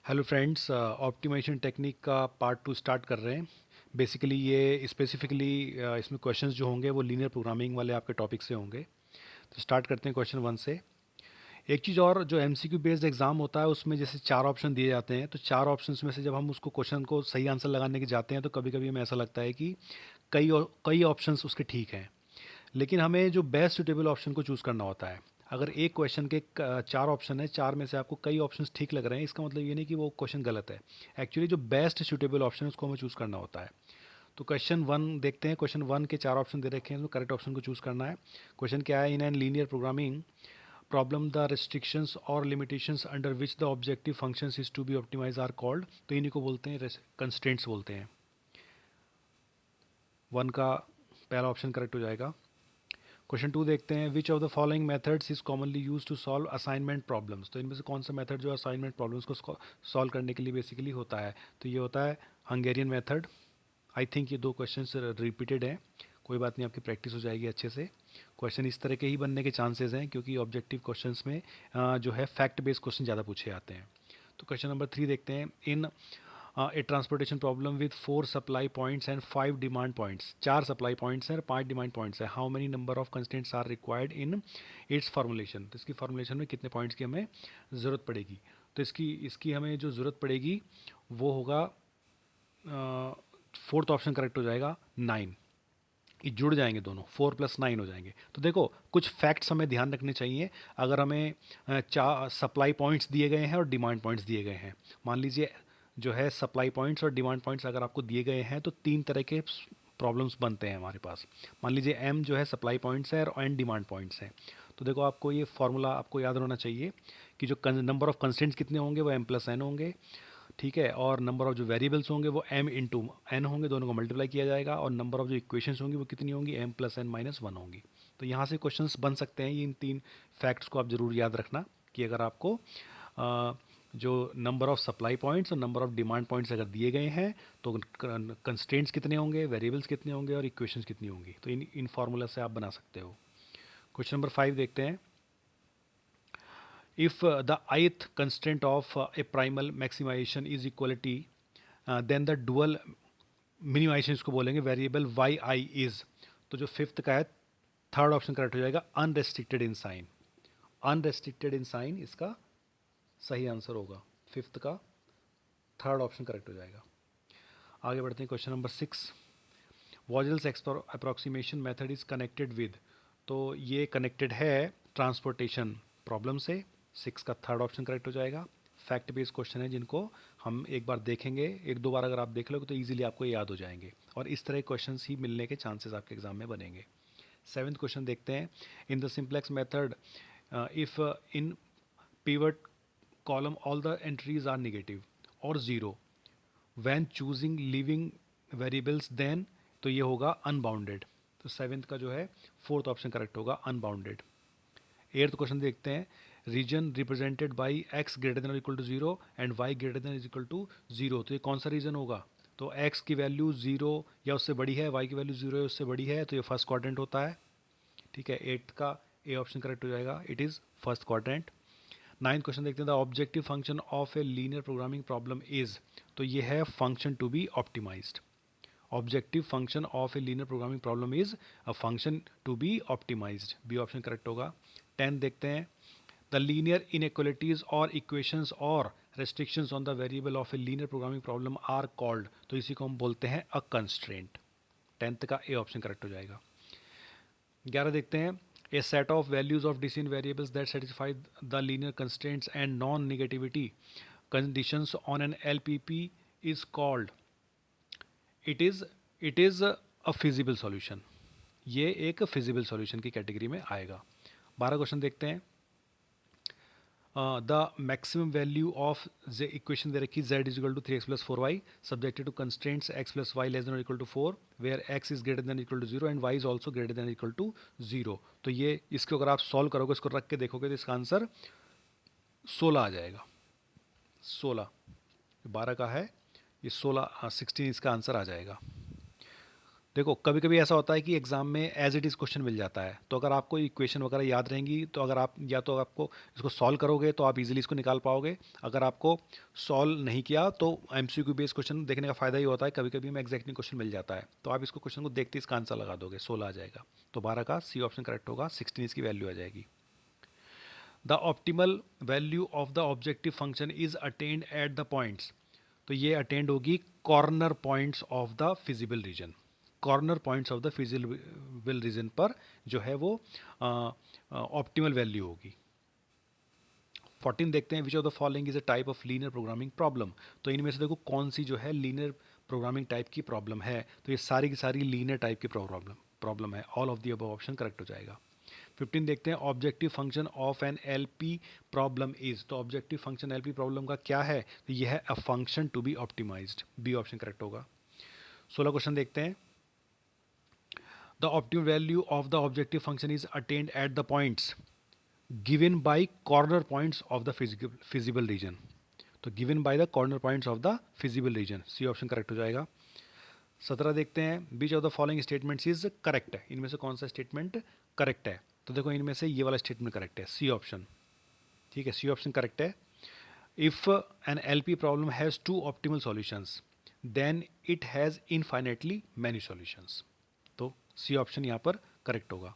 Hello friends, optimisation technique का part 2 start कर रहे हैं। बेसिकली ये स्पेसिफिकली इसमें क्वेश्चंस जो होंगे वो लीनियर प्रोग्रामिंग वाले आपके टॉपिक से होंगे। तो स्टार्ट करते हैं क्वेश्चन 1 से। एक चीज़ और, जो एमसीक्यू बेस्ड एग्जाम होता है उसमें जैसे 4 ऑप्शन दिए जाते हैं, तो 4 ऑप्शंस में से जब हम उसको क्वेश्चन को सही आंसर लगाने के जाते हैं तो कभी कभी हमें ऐसा लगता है कि कई ऑप्शंस उसके ठीक हैं, लेकिन हमें जो बेस्ट सुटेबल ऑप्शन को चूज़ करना होता है। अगर एक क्वेश्चन के 4 ऑप्शन है, 4 में से आपको कई ऑप्शंस ठीक लग रहे हैं, इसका मतलब ये नहीं कि वो क्वेश्चन गलत है। एक्चुअली जो बेस्ट सुटेबल ऑप्शन है उसको हमें चूज़ करना होता है। तो क्वेश्चन 1 देखते हैं। क्वेश्चन 1 के 4 ऑप्शन दे रखे हैं, तो करेक्ट ऑप्शन को चूज़ करना है। क्वेश्चन क्या है? In an linear programming problem the restrictions और limitations under which the objective functions is to be optimise are called. तो इन्हीं को बोलते हैं कंस्ट्रेंट्स बोलते हैं। 1 का पहला ऑप्शन करेक्ट हो जाएगा। क्वेश्चन 2 देखते हैं। Which of the following methods is commonly use to solve assignment problems. तो इनमें से कौन सा मेथड जो असाइनमेंट प्रॉब्लम्स को सॉल्व करने के लिए बेसिकली होता है? तो ये होता है हंगेरियन मेथड। आई थिंक ये दो क्वेश्चन रिपीटेड हैं, कोई बात नहीं, आपकी प्रैक्टिस हो जाएगी अच्छे से। क्वेश्चन इस तरह के ही बनने के चांसेस हैं क्योंकि ऑब्जेक्टिव क्वेश्चंस में जो है फैक्ट बेस्ड क्वेश्चन ज़्यादा पूछे जाते हैं। तो क्वेश्चन नंबर 3 देखते हैं। In a transportation problem with 4 supply points and 5 demand points. 4 supply points हैं और 5 डिमांड पॉइंट्स हैं। How many number of constants are required in its formulation. तो इसकी फॉर्मुलेशन में कितने पॉइंट्स की हमें ज़रूरत पड़ेगी? तो इसकी इसकी हमें जो ज़रूरत पड़ेगी वो होगा, फोर्थ ऑप्शन करेक्ट हो जाएगा, 9। ये जुड़ जाएंगे दोनों, 4 + 9 हो जाएंगे। तो देखो, कुछ फैक्ट्स हमें ध्यान रखने चाहिए। अगर हमें चार सप्लाई पॉइंट्स दिए गए हैं और डिमांड पॉइंट्स दिए गए हैं, मान लीजिए जो है सप्लाई पॉइंट्स और डिमांड पॉइंट्स अगर आपको दिए गए हैं तो 3 तरह के प्रॉब्लम्स बनते हैं हमारे पास। मान लीजिए एम जो है सप्लाई पॉइंट्स है और एन डिमांड पॉइंट्स हैं। तो देखो, आपको ये फॉर्मूला आपको याद होना चाहिए कि जो नंबर ऑफ कंस्टेंट्स कितने होंगे वो m+n होंगे, ठीक है। और नंबर ऑफ जो वेरिएबल्स होंगे वो m × n होंगे, दोनों को मल्टीप्लाई किया जाएगा। और नंबर ऑफ जो इक्वेशंस होंगी वो कितनी होंगी? m+n - 1 होंगी। तो यहाँ से क्वेश्चंस बन सकते हैं। ये इन 3 फैक्ट्स को आप ज़रूर याद रखना कि अगर आपको जो नंबर ऑफ सप्लाई पॉइंट्स और नंबर ऑफ डिमांड पॉइंट्स अगर दिए गए हैं तो कंस्ट्रेंट्स कितने होंगे, वेरिएबल्स कितने होंगे और इक्वेशंस कितनी होंगी। तो इन फार्मूला से आप बना सकते हो। क्वेश्चन नंबर 5 देखते हैं। If the ith constraint of a primal maximization is equality, then the dual minimization इसको बोलेंगे वेरिएबल वाई आई इज। तो जो फिफ्थ का है, थर्ड ऑप्शन करेक्ट हो जाएगा, अनरेस्ट्रिक्टेड इन साइन। अनरेस्ट्रिक्टेड इन साइन इसका सही आंसर होगा। फिफ्थ का थर्ड ऑप्शन करेक्ट हो जाएगा। आगे बढ़ते हैं। Question number 6। Vogel's approximation method is connected with. तो ये कनेक्टेड है ट्रांसपोर्टेशन प्रॉब्लम से। 6 का थर्ड ऑप्शन करेक्ट हो जाएगा। फैक्ट बेस्ड क्वेश्चन है जिनको हम एक बार देखेंगे, एक दो बार अगर आप देख लोगे तो इजीली आपको याद हो जाएंगे और इस तरह के क्वेश्चंस ही मिलने के चांसेस आपके एग्जाम में बनेंगे। 7th क्वेश्चन देखते हैं। In the simplex method, if in pivot column all the entries are negative और zero, when choosing leaving variables then, तो ये होगा अनबाउंडेड। तो 7th का जो है फोर्थ ऑप्शन करेक्ट होगा, अनबाउंडेड। 8th क्वेश्चन देखते हैं। Region represented by x greater than और equal to 0 and y greater than is equal to 0। तो ये कौन सा रीजन होगा? तो x की वैल्यू 0 या उससे बड़ी है, y की वैल्यू 0 या उससे बड़ी है, तो ये फर्स्ट क्वाड्रेंट होता है, ठीक है। 8th का ए ऑप्शन करेक्ट हो जाएगा, it is first quadrant. 9th question देखते हैं। The objective function of a linear programming problem is. तो ये है function to be optimised. Objective function of a linear programming problem is a function to be optimised. B option correct होगा। 10 देखते हैं। The linear inequalities और equations और restrictions on the variable of a linear programming problem are called। तो इसी को हम बोलते हैं अ कंस्ट्रेंट। 10th का ए ऑप्शन करेक्ट हो जाएगा। 11 देखते हैं। A set of values of decision variables that satisfy the linear constraints and non negativity conditions on an LPP is called. It is it is a feasible solution. ये एक feasible solution की category में आएगा। 12 question देखते हैं। The maximum value of z equation दे रखी, z is equal to 3x + 4y subjected to constraints x + y less than equal to 4 where x is greater than equal to 0 and y is also greater than equal to 0। तो ये इसको अगर आप solve करोगे, इसको रख के देखोगे तो इसका आंसर 16 आ जाएगा। 16 12 का है, ये 16 16 इसका आंसर आ जाएगा। देखो कभी कभी ऐसा होता है कि एग्जाम में एज इट इज़ क्वेश्चन मिल जाता है, तो अगर आपको इक्वेशन वगैरह याद रहेंगी तो अगर आप या तो आपको इसको सॉल्व करोगे तो आप इजीली इसको निकाल पाओगे। अगर आपको सॉल्व नहीं किया तो एमसीक्यू बेस्ड क्वेश्चन देखने का फायदा ही होता है, कभी कभी हमें एग्जैक्टली क्वेश्चन मिल जाता है तो आप इसको क्वेश्चन को देखते ही इसका आंसर लगा दोगे, 16 आ जाएगा। तो 12 का सी ऑप्शन करेक्ट होगा, 16 इसकी वैल्यू आ जाएगी। The optimal value of the objective function is attained at the points. तो ये अटेंड होगी corner points of the feasible reason. Corner points of the feasible reason पर जो है वो ऑप्टिमल वैल्यू होगी। 14 देखते हैं, which of the following is a type of linear programming problem. तो इनमें से देखो कौन सी जो है लीनियर प्रोग्रामिंग टाइप की प्रॉब्लम है, तो ये सारी की सारी लीनियर टाइप की प्रॉब्लम प्रॉब्लम है। All of the above option correct हो जाएगा। 15 देखते हैं, objective function of an LP problem is. तो ऑब्जेक्टिव फंक्शन एलपी प्रॉब्लम का क्या है, तो यह है अ function to be optimised, B option correct होगा। 16 क्वेश्चन देखते हैं, the optimal value of the objective function is attained at the points given by corner points of the feasible region. तो given by the corner points of the feasible region, C option correct हो जाएगा। 17 देखते हैं, which of the following statements is correct है। इनमें से कौन सा स्टेटमेंट करेक्ट है, तो देखो इनमें से ये वाला स्टेटमेंट करेक्ट है, सी ऑप्शन। ठीक है, सी ऑप्शन करेक्ट है। If an LP problem has two optimal solutions then it has infinitely many solutions. तो सी ऑप्शन यहाँ पर करेक्ट होगा।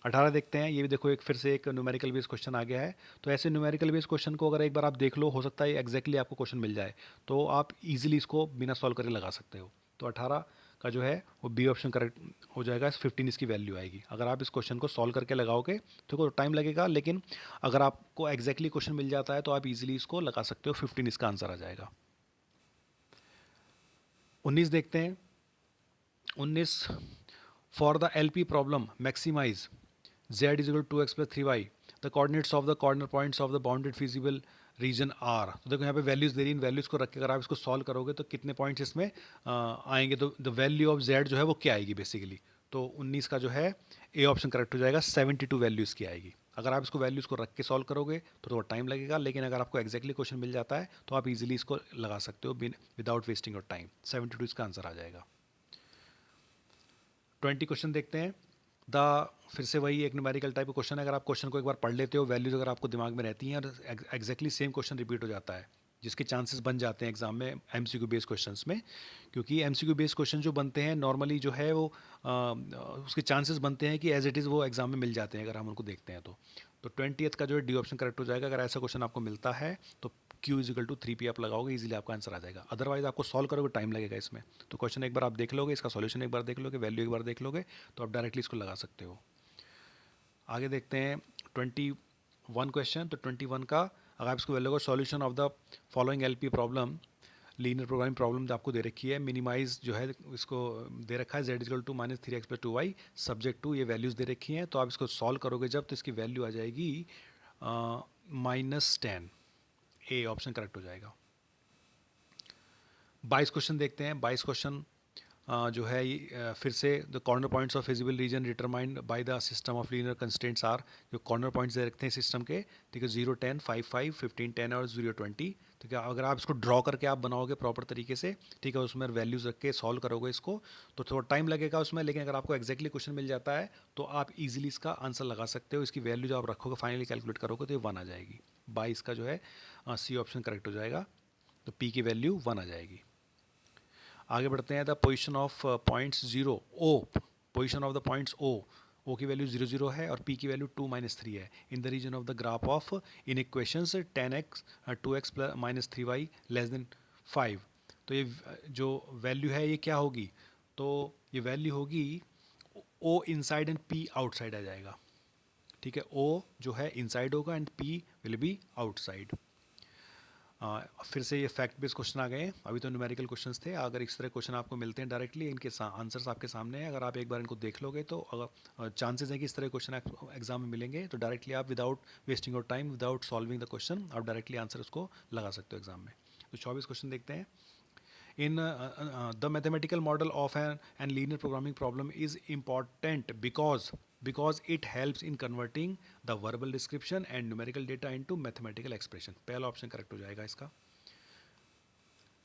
18 देखते हैं, ये भी देखो एक फिर से एक न्यूमेरिकल बेस्ड क्वेश्चन आ गया है। तो ऐसे न्यूमेरिकल बेस्ड क्वेश्चन को अगर एक बार आप देख लो, हो सकता है एग्जैक्टली आपको क्वेश्चन मिल जाए, तो आप इजीली इसको बिना सॉल्व करे लगा सकते हो। तो 18 का जो है वो बी ऑप्शन करेक्ट हो जाएगा, 15 इसकी वैल्यू आएगी। अगर आप इस क्वेश्चन को सॉल्व करके लगाओगे तो टाइम लगेगा, लेकिन अगर आपको एग्जैक्टली क्वेश्चन मिल जाता है तो आप इजीली इसको लगा सकते हो, 15 इसका आंसर आ जाएगा। 19 देखते हैं, 19, for the LP problem maximise z is equal to 2x plus 3y, the coordinates of the corner points of the bounded feasible region are. तो देखो यहाँ पे वैल्यूज दे रही, इन वैल्यूज को रख के अगर आप इसको सॉल्व करोगे तो कितने पॉइंट्स इसमें आएंगे, तो द वैल्यू ऑफ जेड जो है वो क्या आएगी बेसिकली। तो 19 का जो है ए ऑप्शन करेक्ट हो जाएगा, 72 वैल्यूज की आएगी। अगर आप इसको वैल्यूज को रख के सॉल्व करोगे तो थोड़ा टाइम लगेगा, लेकिन अगर आपको एक्जैक्टली क्वेश्चन मिल जाता है तो आप इजीली इसको लगा सकते हो विदाउट वेस्टिंग योर टाइम। 72 इसका आंसर आ जाएगा। 20 क्वेश्चन देखते हैं, द फिर से वही एक न्यूमेरिकल टाइप का क्वेश्चन है। अगर आप क्वेश्चन को एक बार पढ़ लेते हो, वैल्यूज अगर आपको दिमाग में रहती हैं और एग्जैक्टली सेम क्वेश्चन रिपीट हो जाता है, जिसके चांसेस बन जाते हैं एग्जाम में एमसीक्यू बेस्ड क्वेश्चंस में। क्योंकि एमसीक्यू बेस्ड क्वेश्चन जो बनते हैं नॉर्मली जो है वो उसके चांसेस बनते हैं कि एज इट इज़ वो एग्जाम में मिल जाते हैं अगर हम उनको देखते हैं तो 20th का जो है डी ऑप्शन करेक्ट हो जाएगा। अगर ऐसा क्वेश्चन आपको मिलता है तो Q इजिकल टू 3P आप लगाओगे, इजीली आपका आंसर आ जाएगा। अदरवाइज आपको सॉल्व करोगे टाइम लगेगा इसमें। तो क्वेश्चन एक बार आप देख लोगे, इसका सॉल्यूशन एक बार देख लोगे, वैल्यू एक बार देख लोगे, तो आप डायरेक्टली इसको लगा सकते हो। आगे देखते हैं 21 क्वेश्चन। तो 21 का अगर आप इसको वैल्यू को solution of the following LP problem, linear programming problem जो आपको दे रखी है, मिनिमाइज जो है इसको दे रखा है z equal to -3x+2y subject to ये वैल्यूज़ दे रखी हैं। तो आप इसको सॉल्व करोगे जब, तो इसकी वैल्यू आ जाएगी -10, ए ऑप्शन करेक्ट हो जाएगा। 22 क्वेश्चन देखते हैं, 22 क्वेश्चन जो है फिर से the corner points of feasible region determined by the system of linear constraints are. जो कॉर्नर पॉइंट्स दे रखते हैं सिस्टम के, ठीक है, 0, 10, 5, 5, 15, 10 और 0, 20। तो क्या अगर आप इसको ड्रॉ करके आप बनाओगे प्रॉपर तरीके से, ठीक है, उसमें वैल्यूज़ रख के सॉल्व करोगे इसको, तो थोड़ा टाइम लगेगा उसमें, लेकिन अगर आपको एक्जैक्टली क्वेश्चन मिल जाता है तो आप इजीली इसका आंसर लगा सकते हो। इसकी वैल्यू जो आप रखोगे फाइनली कैलकुलेट करोगे तो ये 1 आ जाएगी। 22 का जो है सी ऑप्शन करेक्ट हो जाएगा, तो पी की वैल्यू 1 आ जाएगी। आगे बढ़ते हैं, the position of points 0 O, position of the points O की वैल्यू 0, 0 है और पी की वैल्यू 2, -3 है in the region of the graph of inequations 10x 2x -3y less than 5। तो ये जो वैल्यू है ये क्या होगी, तो ये वैल्यू होगी ओ इनसाइड एंड पी आउटसाइड आ जाएगा। ठीक है, ओ जो है इनसाइड होगा and P will be outside. फिर से ये फैक्ट बेस्ड क्वेश्चन आ गए हैं, अभी तो न्यूमेरिकल क्वेश्चंस थे। अगर इस तरह क्वेश्चन आपको मिलते हैं डायरेक्टली, इनके आंसर्स आपके सामने हैं, अगर आप एक बार इनको देख लोगे तो अगर चांसेस हैं कि इस तरह क्वेश्चन एग्जाम में मिलेंगे, तो डायरेक्टली आप without wasting your time, without solving the question, आप डायरेक्टली आंसर उसको लगा सकते हो एग्जाम में। तो 24 क्वेश्चन देखते हैं, in the mathematical model of an linear programming problem is important because it helps in converting the verbal description and numerical data into mathematical expression। पहला ऑप्शन करेक्ट हो जाएगा इसका।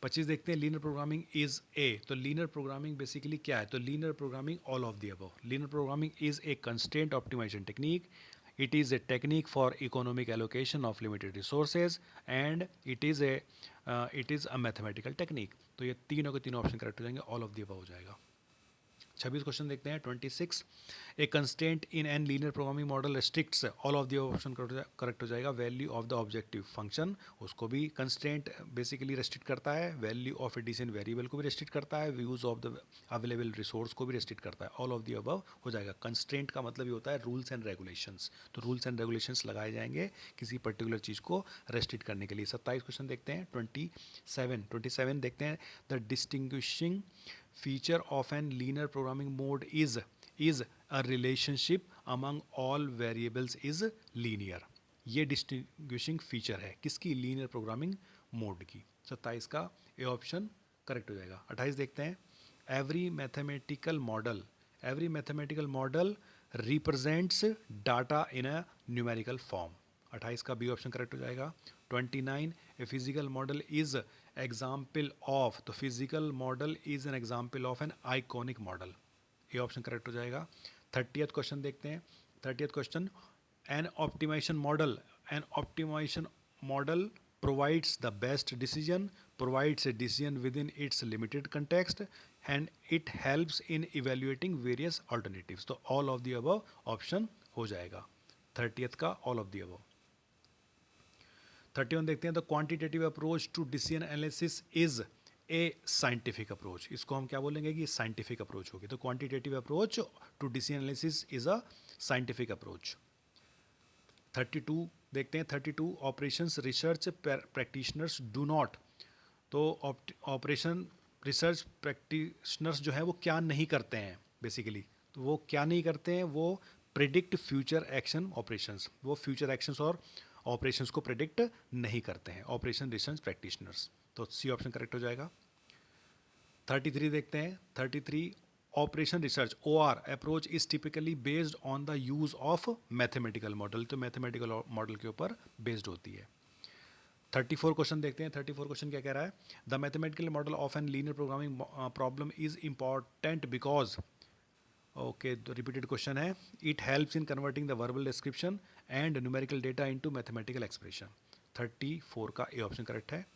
25 देखते हैं, लीनियर प्रोग्रामिंग इज ए। तो linear programming basically क्या है? तो linear programming all of the above. Linear programming is a constraint optimisation technique, it is a technique for economic allocation of limited resources and it is a mathematical technique। तो ये तीनों के तीनों option correct हो जाएंगे, all of the above हो जाएगा। 26 question देखते हैं, 26। A constant in an linear programming model restricts, all of the option correct हो जाएगा। Value of the objective function, उसको भी कंस्टेंट बेसिकली रेस्ट्रिक्ट करता है। Value of a decision variable को भी रेस्ट्रिक्ट करता है। Use of the available resource को भी रेस्ट्रिक्ट करता है। ऑल ऑफ द अबव हो जाएगा। कंस्टेंट का मतलब ये होता है रूल्स एंड रेगुलेशंस। तो रूल्स एंड रेगुलेशंस लगाए जाएंगे किसी पर्टिकुलर चीज़ को रेस्ट्रिक्ट करने के लिए। 27 क्वेश्चन देखते हैं, 27 देखते हैं। The distinguishing feature of an linear programming mode is a relationship among all variables is linear। ये डिस्टिंग्विशिंग फीचर है किसकी? लीनियर प्रोग्रामिंग मोड की। 27 का ए ऑप्शन करेक्ट हो जाएगा। 28 देखते हैं, every mathematical model represents data in a numerical form. 28 का बी ऑप्शन करेक्ट हो जाएगा। 29 a physical model is example of, तो physical model is an example of an iconic model. ये ऑप्शन करेक्ट हो जाएगा। 30th क्वेश्चन देखते हैं, 30th question, an optimisation model provides the best decision, provides a decision within its limited context, and it helps in evaluating various alternatives। तो all of the above option हो जाएगा 30th का, all of the above। 31 देखते हैं, the quantitative approach to decision analysis is a scientific approach. इसको हम क्या बोलेंगे कि साइंटिफिक अप्रोच होगी। तो quantitative approach to decision analysis is a scientific approach. 32 देखते हैं, 32 operations research practitioners do not. तो ऑपरेशन रिसर्च प्रैक्टिशनर्स जो है वो क्या नहीं करते हैं बेसिकली? तो वो क्या नहीं करते हैं? वो प्रिडिक्ट फ्यूचर एक्शन ऑपरेशंस, वो फ्यूचर एक्शंस और ऑपरेशंस को प्रिडिक्ट नहीं करते हैं ऑपरेशन रिसर्च प्रैक्टिशनर्स। तो सी ऑप्शन करेक्ट हो जाएगा। 33 देखते हैं, 33 operation research OR approach is typically based on the use of mathematical model. तो मैथमेटिकल मॉडल के ऊपर बेस्ड होती है। 34 क्वेश्चन देखते हैं, 34 क्वेश्चन क्या कह रहा है? The mathematical model of an linear programming problem is important because, okay, तो रिपीटेड क्वेश्चन है, it helps in converting the verbal description and numerical data into mathematical expression. 34 का ए ऑप्शन करेक्ट है।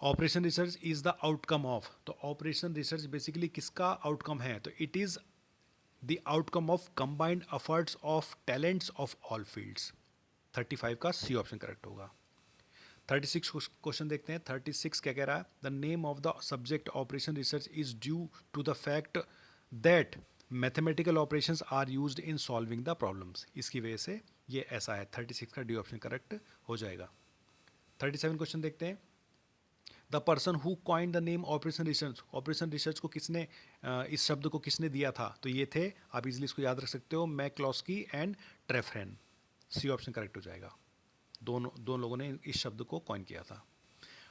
Operation research is the outcome of, तो operation research basically किसका outcome है? तो it is the outcome of combined efforts of talents of all fields. 35 का सी option correct होगा। 36 question देखते हैं, 36 क्या कह रहा है? The name of the subject operation research is due to the fact that mathematical operations are used in solving the problems. इसकी वजह से ये ऐसा है। 36 का डी ऑप्शन करेक्ट हो जाएगा। 37 क्वेश्चन देखते हैं, the person who coined the name operation research, operation research को किसने, इस शब्द को किसने दिया था? तो ये थे, आप इजीली इसको याद रख सकते हो, मैक्लॉस्की एंड ट्रेफरेन। सी ऑप्शन करेक्ट हो जाएगा। दोनों लोगों ने इस शब्द को कॉइन किया था।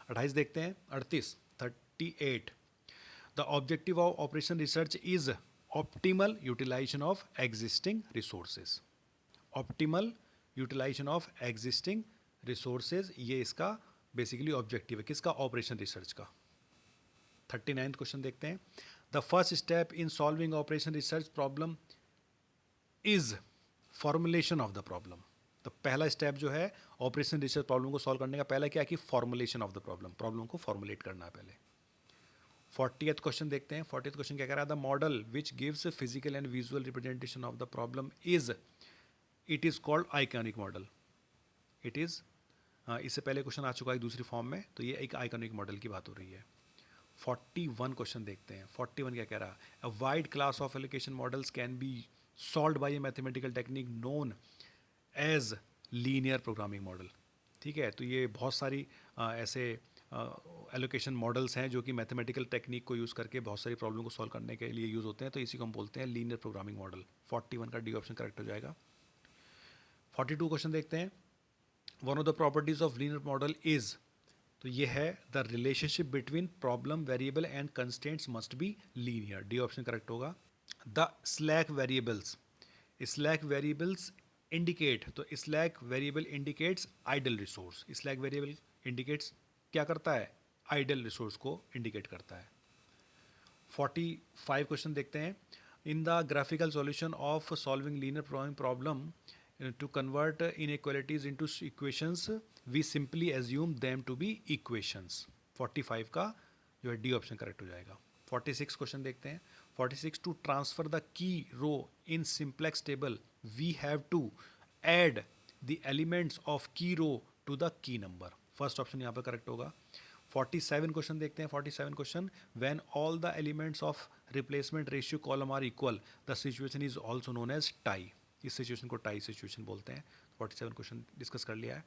28 देखते हैं, 38 the objective of operation research is optimal utilisation of existing resources. Optimal utilisation of existing resources, ये इसका बेसिकली ऑब्जेक्टिव है, किसका? ऑपरेशन रिसर्च का। 39 क्वेश्चन देखते हैं, the first step in solving operation research problem is formulation of the problem. तो पहला step जो है ऑपरेशन रिसर्च प्रॉब्लम को सॉल्व करने का, पहला क्या है कि formulation of the problem, problem को फॉर्मुलेट करना है पहले। 40th क्वेश्चन देखते हैं, 40th क्वेश्चन क्या कह रहा है? The model which gives physical and visual representation of the problem is, it is called iconic model. It is, इससे पहले क्वेश्चन आ चुका है दूसरी फॉर्म में, तो ये एक आइकॉनिक मॉडल की बात हो रही है। 41 क्वेश्चन देखते हैं, 41 क्या कह रहा है? A wide class of allocation models can be solved by a mathematical technique known as linear programming model. ठीक है, तो ये बहुत सारी ऐसे एलोकेशन मॉडल्स हैं जो कि मैथमेटिकल टेक्निक को यूज़ करके बहुत सारी प्रॉब्लम को सॉल्व करने के लिए यूज़ होते हैं, तो इसी को हम बोलते हैं लीनियर प्रोग्रामिंग मॉडल। 41 का डी ऑप्शन करेक्ट हो जाएगा। 42 क्वेश्चन देखते हैं, one of the properties of linear model is, तो ये है the relationship between problem variable and constraints must be linear. D option correct होगा। द स्लैक वेरिएबल्स इंडिकेट, तो slack variable indicates idle resource. Slack variable indicates क्या करता है? Idol resource को indicate करता है। 45 क्वेश्चन देखते हैं। In the graphical solution of solving linear programming problem to convert inequalities into equations we simply assume them to be equations. 45 का जो है डी ऑप्शन करेक्ट हो जाएगा। 46 क्वेश्चन देखते हैं। 46 to transfer the key row in simplex table we have to add the elements of key row to the key number. First option यहाँ पर correct होगा। 47 क्वेश्चन देखते हैं। 47 question, when all the elements of replacement ratio column are equal the situation is also known as tie. इस situation को tie situation बोलते हैं। 47 question discuss कर लिया है।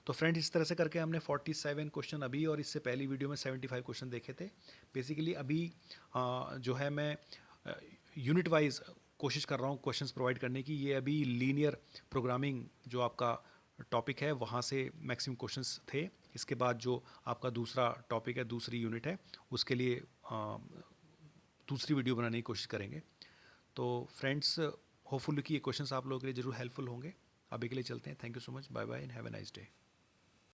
तो फ्रेंड्स, इस तरह से करके हमने 47 क्वेश्चन अभी और इससे पहली वीडियो में 75 क्वेश्चन देखे थे। बेसिकली अभी जो है मैं यूनिट वाइज कोशिश कर रहा हूँ क्वेश्चंस प्रोवाइड करने की। ये अभी लीनियर प्रोग्रामिंग जो आपका टॉपिक है वहाँ से मैक्सिमम क्वेश्चंस थे। इसके बाद जो आपका दूसरा टॉपिक है, दूसरी यूनिट है, उसके लिए दूसरी वीडियो बनाने की कोशिश करेंगे। तो फ्रेंड्स, होपफुली कि ये क्वेश्चंस आप लोगों के लिए ज़रूर हेल्पफुल होंगे। अभी के लिए चलते हैं। Thank you so much. Bye bye and have a nice day.